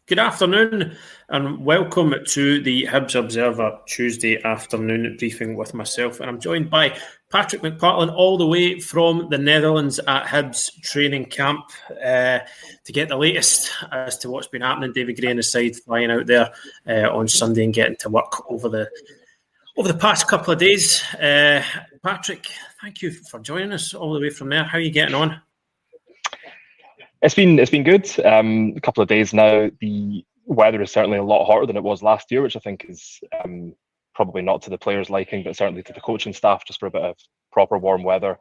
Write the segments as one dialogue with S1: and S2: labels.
S1: Good afternoon and welcome to the Hibs Observer Tuesday afternoon briefing with myself, and I'm joined by Patrick McPartlin all the way from the Netherlands at Hibs training camp to get the latest as to what's been happening. David Gray and his side flying out there on Sunday and getting to work over the past couple of days. Patrick, thank you for joining us all the way from there. How are you getting on?
S2: It's been good. A couple of days now. The weather is certainly a lot hotter than it was last year, which I think is probably not to the players' liking, but certainly to the coaching staff, just for a bit of proper warm weather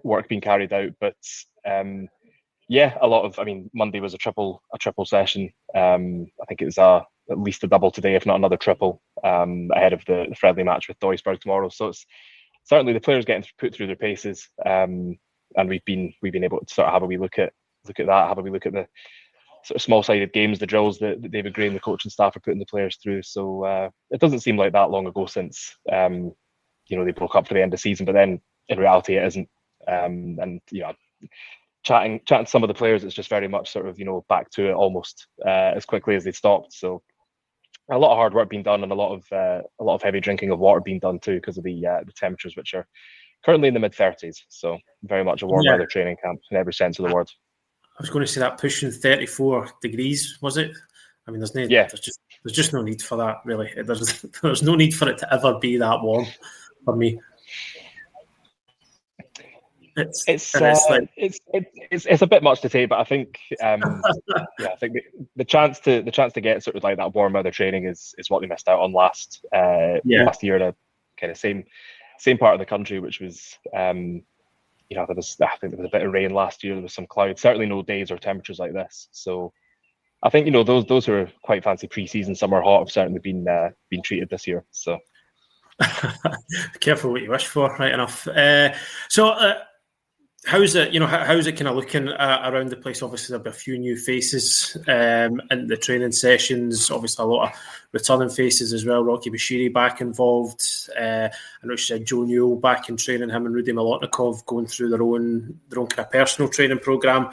S2: work being carried out. But a lot of. Monday was a triple session. I think it was at least a double today, if not another triple, ahead of the friendly match with Duisburg tomorrow. So it's certainly the players getting put through their paces, and we've been able to sort of have a wee look at that, have a wee look at the sort of small-sided games, the drills that David Gray and the coaching staff are putting the players through. So it doesn't seem like that long ago since they broke up for the end of the season, but then in reality it isn't. Chatting to some of the players, it's just very much sort of back to it almost as quickly as they stopped. So a lot of hard work being done and a lot of heavy drinking of water being done too, because of the temperatures, which are currently in the mid-30s. So very much a warm weather training camp in every sense of the word.
S1: I was going to say that pushing 34 degrees, was it? I mean, there's just no need for that, really. There's no need for it to ever be that warm for me. It's a bit much to say, but I think I think the chance to get sort of like that warm weather training is what they missed out on last year in a kind of same part of the country, which was I think there was a bit of rain last year. There was some clouds. Certainly no days or temperatures like this. So I think those who are quite fancy pre-season summer hot have certainly been treated this year. So careful what you wish for. Right enough. How's it? How's it kind of looking around the place? Obviously, there'll be a few new faces in the training sessions. Obviously, a lot of returning faces as well. Rocky Bashiri back involved. I know you said Joe Newell back in training. Him and Rudy Milotnikov going through their own kind of personal training program.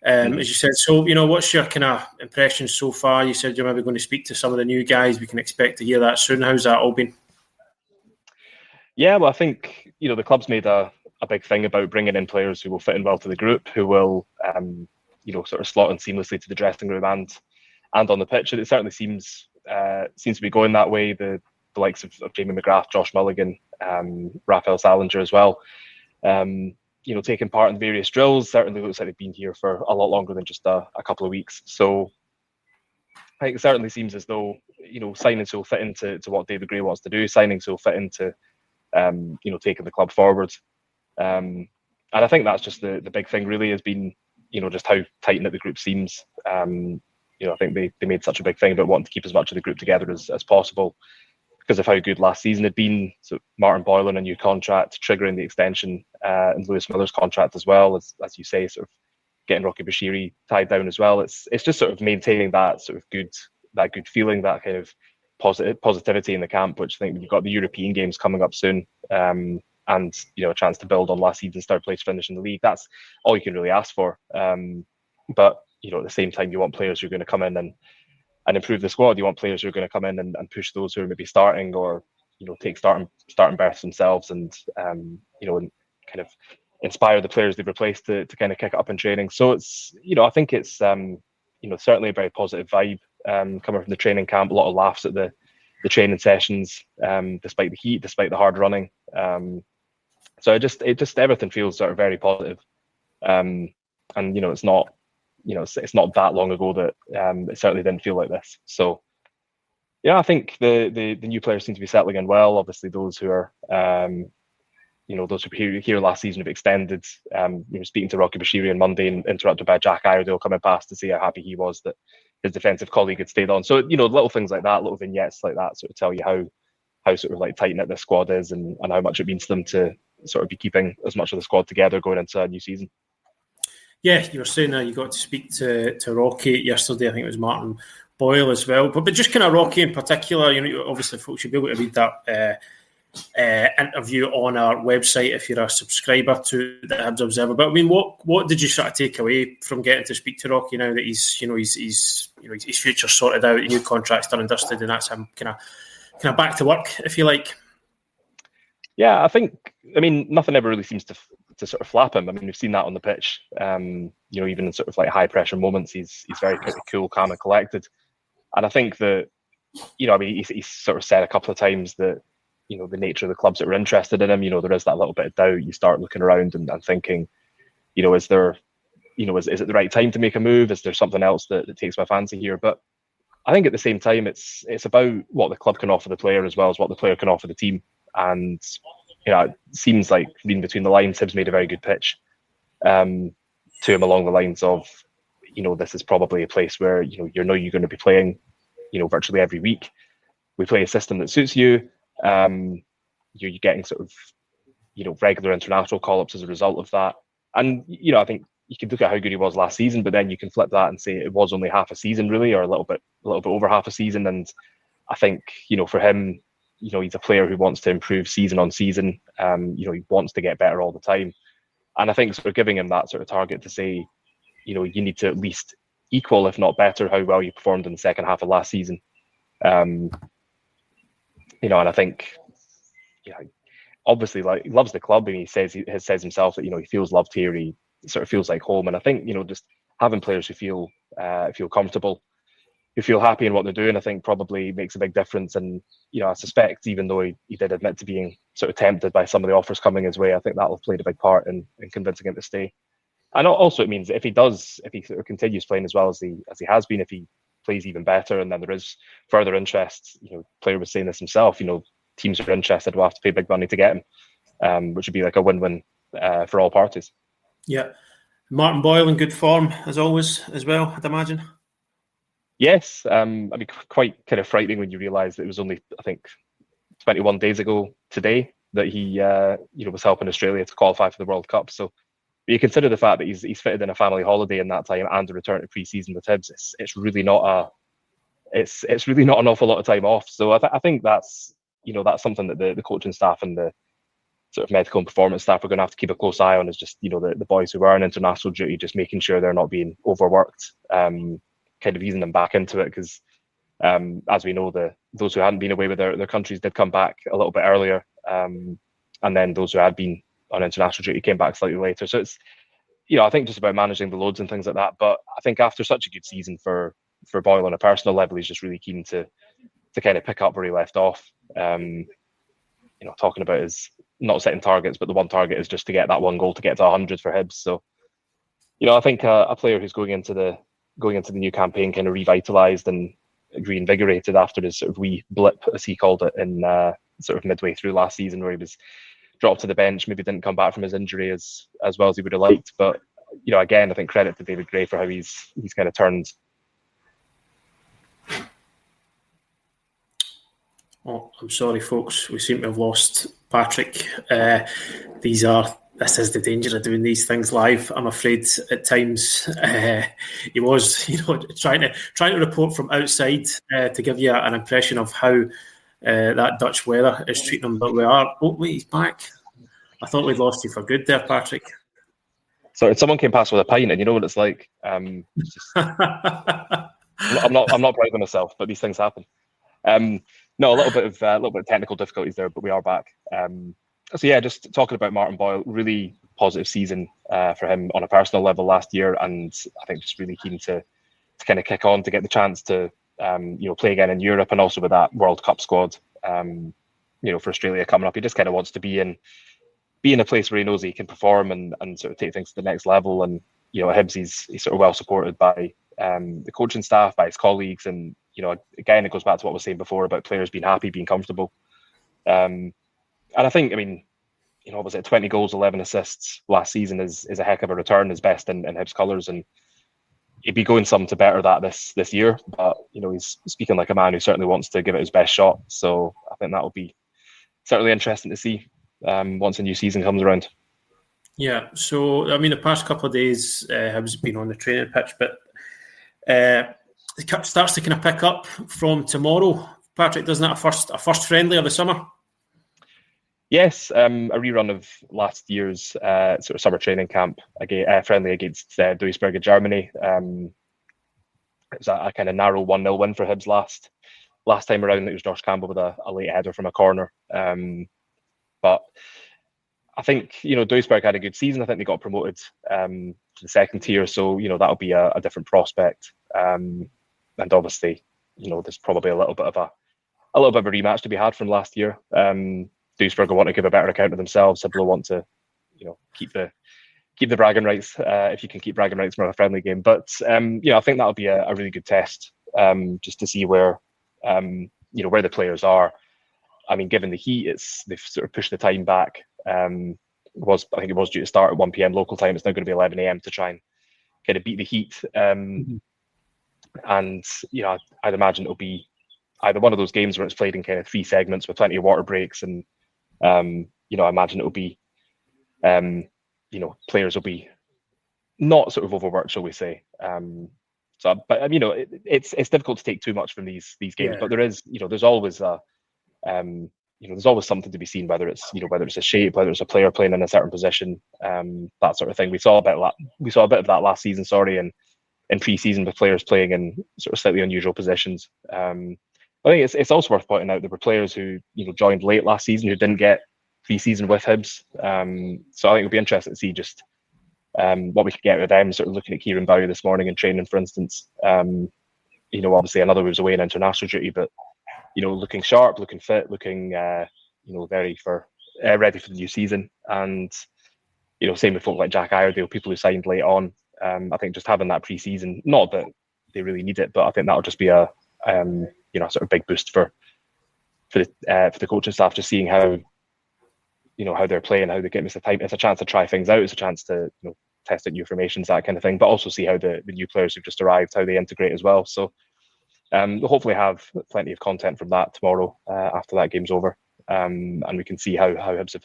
S1: As you said, so what's your kind of impressions so far? You said you're maybe going to speak to some of the new guys. We can expect to hear that soon. How's that all been?
S2: Yeah, well, I think the club's made a big thing about bringing in players who will fit in well to the group, who will, sort of slot in seamlessly to the dressing room and on the pitch. It certainly seems to be going that way. The likes of Jamie McGrath, Josh Mulligan, Raphael Salinger as well, taking part in various drills. Certainly looks like they've been here for a lot longer than just a couple of weeks. So I think it certainly seems as though, signings will fit into what David Gray wants to do. Signings will fit into, taking the club forward. And I think that's just the big thing really has been, just how tight-knit the group seems. I think they made such a big thing about wanting to keep as much of the group together as possible because of how good last season had been. So Martin Boylan, a new contract, triggering the extension, and Lewis Miller's contract as well, as you say, sort of getting Rocky Bashiri tied down as well. It's just sort of maintaining that sort of good feeling, that kind of positivity in the camp, which I think we've got the European games coming up soon. And a chance to build on last season's third place finish in the league. That's all you can really ask for. But at the same time, you want players who are going to come in and improve the squad. You want players who are going to come in and push those who are maybe starting or take starting berths themselves, and and kind of inspire the players they've replaced to kind of kick it up in training. So it's I think it's certainly a very positive vibe coming from the training camp. A lot of laughs at the training sessions, despite the heat, despite the hard running. So it just everything feels sort of very positive, and it's not it's not that long ago that it certainly didn't feel like this. So yeah, I think the new players seem to be settling in well. Obviously, those who are those who were here last season have extended. Speaking to Rocky Bashiri on Monday and interrupted by Jack Iredale coming past to say how happy he was that his defensive colleague had stayed on. So little things like that, little vignettes like that, sort of tell you how sort of like tight knit this squad is and how much it means to them to sort of be keeping as much of the squad together going into a new season.
S1: Yeah, you were saying you got to speak to Rocky yesterday. I think it was Martin Boyle as well. But just kind of Rocky in particular, obviously folks should be able to read that
S3: interview on our website if you're a subscriber to the Hibs Observer. But I mean, what did you sort of take away from getting to speak to Rocky now that he's his future sorted out, new contract's done and dusted, and that's him kind of back to work, if you like?
S2: Yeah, I mean, nothing ever really seems to sort of flap him. I mean, we've seen that on the pitch. Even in sort of like high pressure moments, he's very cool, calm, and collected. And I think that, I mean, he's sort of said a couple of times that, the nature of the clubs that were interested in him, there is that little bit of doubt. You start looking around and thinking, is there, is it the right time to make a move? Is there something else that takes my fancy here? But I think at the same time, it's about what the club can offer the player as well as what the player can offer the team. And, it seems like reading between the lines, Hibs made a very good pitch to him along the lines of, this is probably a place where, you're going to be playing, virtually every week. We play a system that suits you. You're getting sort of, regular international call-ups as a result of that. And, I think you can look at how good he was last season, but then you can flip that and say it was only half a season really, or a little bit over half a season. And I think, for him, he's a player who wants to improve season on season. He wants to get better all the time. And I think sort of giving him that sort of target to say, you need to at least equal, if not better, how well you performed in the second half of last season. And I think, obviously, like, he loves the club, and he says himself that, he feels loved here. He sort of feels like home. And I think, just having players who feel comfortable, who feel happy in what they're doing, I think probably makes a big difference. And, I suspect, even though he did admit to being sort of tempted by some of the offers coming his way, I think that'll have played a big part in convincing him to stay. And also it means that if he sort of continues playing as well as he has been, if he plays even better, and then there is further interest, player was saying this himself, teams are interested, will have to pay big money to get him, which would be like a win-win for all parties.
S3: Yeah. Martin Boyle in good form as always as well, I'd imagine.
S2: Yes. I mean, quite kind of frightening when you realise that it was only, I think, 21 days ago today that he was helping Australia to qualify for the World Cup. So you consider the fact that he's fitted in a family holiday in that time and a return to pre-season with Hibs. It's really not it's really not an awful lot of time off. So I think that's that's something that the coaching staff and the sort of medical and performance staff are going to have to keep a close eye on. Is just the boys who are on international duty, just making sure they're not being overworked, kind of easing them back into it, because as we know, those who hadn't been away with their countries did come back a little bit earlier, and then those who had been on international duty came back slightly later. So it's, I think just about managing the loads and things like that. But I think after such a good season for Boyle on a personal level, he's just really keen to kind of pick up where he left off. Talking about his not setting targets, but the one target is just to get that one goal to get to 100 for Hibs. So, I think a player who's going into the new campaign kind of revitalised and reinvigorated after his sort of wee blip, as he called it, in sort of midway through last season, where he was dropped to the bench, maybe didn't come back from his injury as well as he would have liked. But again, I think credit to David Gray for how he's kind of turned.
S3: Oh, I'm sorry, folks. We seem to have lost Patrick. This is the danger of doing these things live. I'm afraid at times he was, trying to report from outside to give you an impression of how that Dutch weather is treating him. But we are. Oh, wait, he's back. I thought we'd lost you for good there, Patrick.
S2: Sorry, someone came past with a pint, and you know what it's like. I'm not proud of myself, but these things happen. No, a little bit of technical difficulties there, but we are back. So yeah, just talking about Martin Boyle, really positive season for him on a personal level last year, and I think just really keen to kind of kick on to get the chance to play again in Europe, and also with that World Cup squad, for Australia coming up. He just kind of wants to be in a place where he knows he can perform and sort of take things to the next level. And at Hibs, he's sort of well supported by the coaching staff, by his colleagues, and again, it goes back to what I was saying before about players being happy, being comfortable. And I think, was it 20 goals, 11 assists last season is a heck of a return, his best in Hibs colours, and he'd be going some to better that this year. But he's speaking like a man who certainly wants to give it his best shot. So I think that will be certainly interesting to see once a new season comes around.
S3: Yeah. So the past couple of days, Hibs been on the training pitch, but it starts to kind of pick up from tomorrow. Patrick, doesn't that a first friendly of the summer?
S2: Yes, a rerun of last year's sort of summer training camp friendly against Duisburg in Germany. It was a kind of narrow 1-0 win for Hibs last time around. It was Josh Campbell with a late header from a corner. But I think, Duisburg had a good season. I think they got promoted to the second tier, so that'll be a different prospect. And obviously, there's probably a little bit of a rematch to be had from last year. Duisburg will want to give a better account of themselves. Hibs will want to, keep the bragging rights if you can keep bragging rights from a friendly game. But I think that'll be a really good test just to see where the players are. I mean, given the heat, they've sort of pushed the time back. I think it was due to start at 1 p.m. local time. It's now going to be 11 a.m. to try and kind of beat the heat. And I'd imagine it'll be either one of those games where it's played in kind of 3 segments with plenty of water breaks, and I imagine it'll be players will be not sort of overworked, shall we say. It's difficult to take too much from these games, but there's always there's always something to be seen, whether it's a shape, whether it's a player playing in a certain position, that sort of thing. We saw a bit of that last season, in pre-season, with players playing in sort of slightly unusual positions. I think it's also worth pointing out there were players who joined late last season who didn't get pre-season with Hibs. So I think it'll be interesting to see just what we could get with them. Sort of looking at Kieran Bowie this morning in training, for instance. Obviously another was away in international duty, but looking sharp, looking fit, looking ready for the new season. And same with folk like Jack Iredale, people who signed late on. I think just having that pre-season, not that they really need it, but I think that'll just be a sort of big boost for the coaching staff, just seeing how they're playing, how they get this time. It's a chance to try things out. It's a chance to test out new formations, that kind of thing, but also see how the new players who've just arrived, how they integrate as well. So we'll hopefully have plenty of content from that tomorrow after that game's over, and we can see how Hibs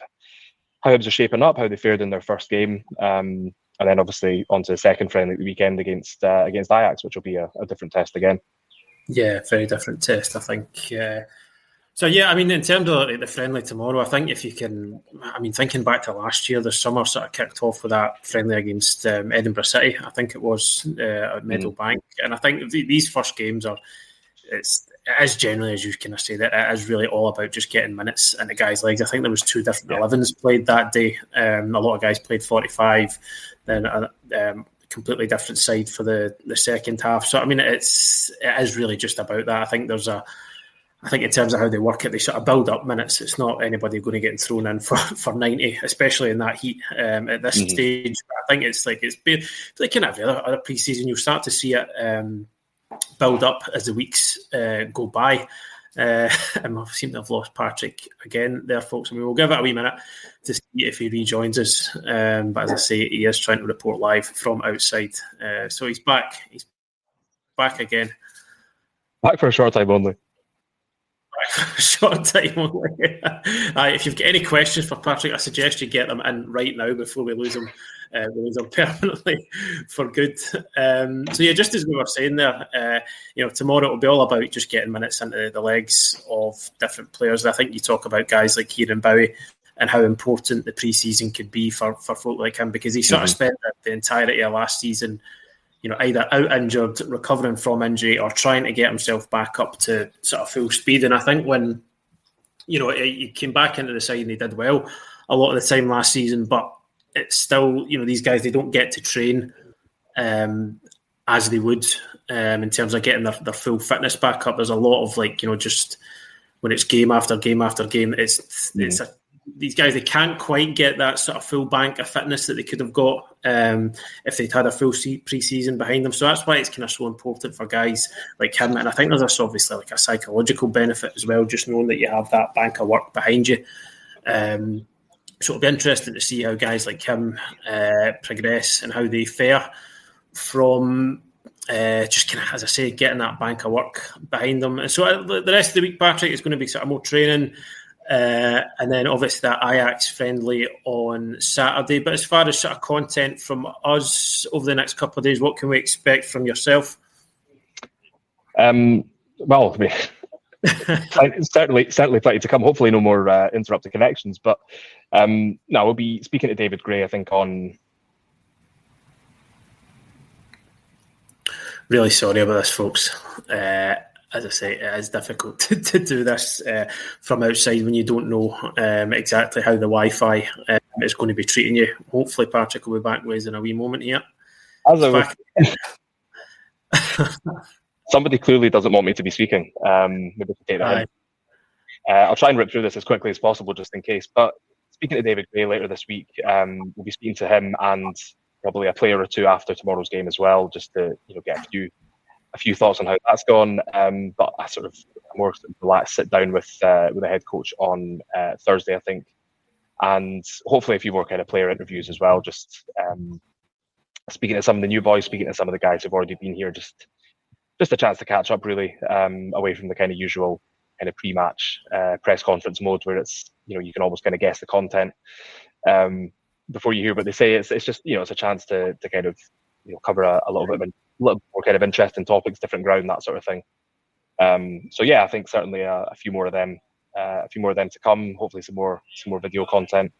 S2: are shaping up, how they fared in their first game, and then obviously onto the second friendly at the weekend against Ajax, which will be a different test again.
S3: Yeah, very different test, I think. In terms of the friendly tomorrow, I think if you can, thinking back to last year, the summer sort of kicked off with that friendly against Edinburgh City. I think it was at Meadowbank. And I think these first games as generally as you kind of say, that it is really all about just getting minutes in the guys' legs. I think there was 2 different 11s played that day. A lot of guys played 45, then completely different side for the second half. So it is really just about that. I think in terms of how they work it, they sort of build up minutes. It's not anybody going to get thrown in for 90, especially in that heat at this stage. I think it's like kind of every other pre-season. You'll start to see it build up as the weeks go by. And I seem to have lost Patrick again there, folks. We'll give it a wee minute to see if he rejoins us. But as I say, he is trying to report live from outside. So he's back. He's back again.
S2: Back for a short time only.
S3: Short time only. If you've got any questions for Patrick, I suggest you get them in right now before we lose him. We lose him permanently for good. Just as we were saying there, tomorrow it'll be all about just getting minutes into the legs of different players. I think you talk about guys like Kieran Bowie and how important the pre-season could be for folk like him, because he sort of spent the entirety of last season either out injured, recovering from injury, or trying to get himself back up to sort of full speed. And I think when, he came back into the side and he did well a lot of the time last season, but it's still, these guys, they don't get to train as they would in terms of getting their full fitness back up. There's a lot of just when it's game after game after game, these guys, they can't quite get that sort of full bank of fitness that they could have got if they'd had a full pre-season behind them. So that's why it's kind of so important for guys like him. And I think there's obviously like a psychological benefit as well, just knowing that you have that bank of work behind you. So it'll be interesting to see how guys like him progress and how they fare from just kind of, as I say, getting that bank of work behind them. And so the rest of the week, Patrick, is going to be sort of more training. And then obviously that Ajax friendly on Saturday. But as far as sort of content from us over the next couple of days, what can we expect from yourself?
S2: Well, certainly plenty to come. Hopefully, no more interrupted connections. But no, we'll be speaking to David Gray, I think, on.
S3: Really sorry about this, folks. As I say, it is difficult to do this from outside when you don't know exactly how the Wi-Fi is going to be treating you. Hopefully, Patrick will be back with us in a wee moment here.
S2: Somebody clearly doesn't want me to be speaking. Maybe take that. I'll try and rip through this as quickly as possible, just in case. But speaking to David Gray later this week, we'll be speaking to him and probably a player or two after tomorrow's game as well, just to get a few thoughts on how that's gone. But I sort of more relaxed sit down with the head coach on Thursday, I think, and hopefully a few more kind of player interviews as well. Just speaking to some of the new boys, speaking to some of the guys who've already been here, just a chance to catch up, really, away from the kind of usual kind of pre-match press conference mode where it's you can almost kind of guess the content before you hear what they say. It's just it's a chance to kind of cover a little bit more kind of interesting topics, different ground, that sort of thing. So yeah, I think certainly a few more of them to come. Hopefully some more video content.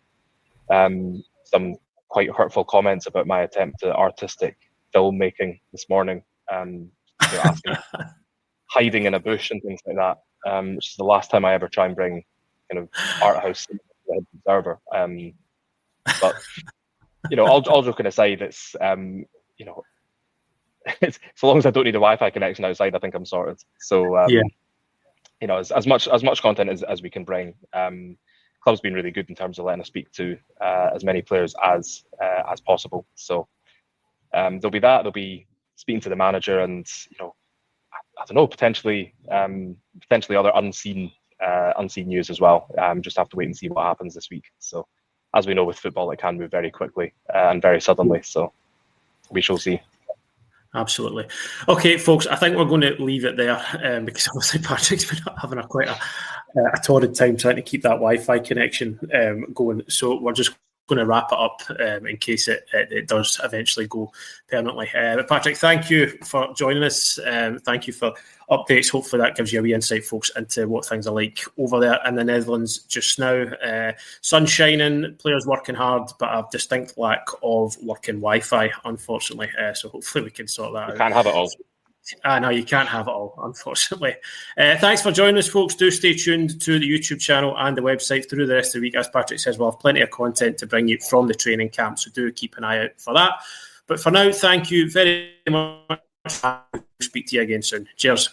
S2: Some quite hurtful comments about my attempt at artistic filmmaking this morning. Asking, hiding in a bush and things like that. Which is the last time I ever try and bring kind of art house to the Hibs Observer. But all joking aside, it's it's, so long as I don't need a Wi-Fi connection outside, I think I'm sorted. So as much content as we can bring. Club's been really good in terms of letting us speak to as many players as possible. So there'll be that. There'll be speaking to the manager, and I don't know, potentially other unseen news as well. Just have to wait and see what happens this week. So as we know with football, it can move very quickly and very suddenly. So we shall see.
S3: Absolutely. Okay, folks, I think we're going to leave it there because obviously Patrick's been having quite a torrid time trying to keep that Wi-Fi connection going. So we're just going to wrap it up in case it does eventually go permanently. But Patrick, thank you for joining us. Thank you for updates. Hopefully that gives you a wee insight, folks, into what things are like over there in the Netherlands just now. Sun shining, players working hard, but a distinct lack of working Wi-Fi, unfortunately. So hopefully we can sort that out.
S2: You can't have it all.
S3: No, you can't have it all, unfortunately. Thanks for joining us, folks. Do stay tuned to the YouTube channel and the website through the rest of the week. As Patrick says, we'll have plenty of content to bring you from the training camp, so do keep an eye out for that. But for now, thank you very much. I'll speak to you again soon. Cheers.